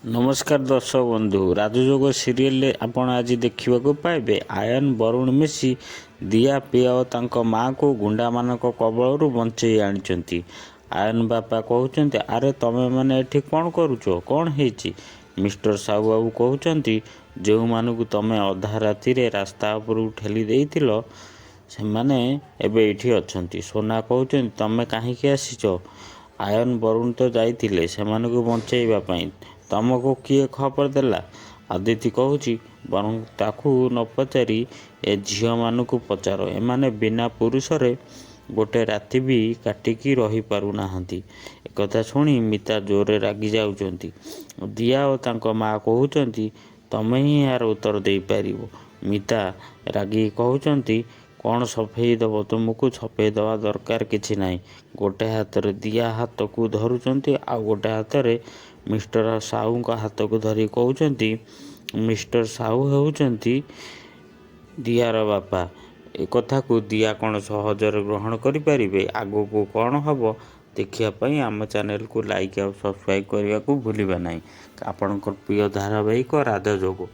नमस्कार दर्शक बंधु राजयोग सीरियल आपण आज देखा पाइबे आयन वरुण मिशी दिया पिया और तांको माँ को गुंडा मानक कबलरू बंचई आनी। आयन बापा कहते अरे तमें मैंने एठी कौन करुच कौन है। मिस्टर साहू बाबू कहते जो मानू तमें अधा राति रास्ता उपर ठेली देइथिलो से माने एबे एठी अछंती। सोना कहते तमें कहीं आसीच। आयन वरुण तो जाइथिले सेमानकु बंचेइबा पई तमको किए खबर देला। आदित्य कहूँ बरं ताकू न पचारि ए झील मानक पचार एमाने बिना पुरुषरे गोटे राति भी काटिकी रही पारु नाहंती। एकथा शुणी मिता जोरे रागी जाउचंती। दिया और तांको माँ कहउचंती तमें ही यार उत्तर दे पारिबो। मिता रागी कहउचंती कौन सफेई दब तुमको सफेई दवा दरकार किछि नाही। गोटे हाथ रे दिया हाथ को धरुचंती आ गोटे हाथ रे मिस्टर साहू का हाथ को धरी कहउचंती मिस्टर साहू होउचंती दियार बापा। ए कथा को दिया कौन सहजरे ग्रहण करि परिबे। आगो को कौन हबो देखिया पई आम चैनल को लाइक और सब्सक्राइब करने को भूलिबा नहीं। आपनकर प्रिय धारावाहिक राजयोग।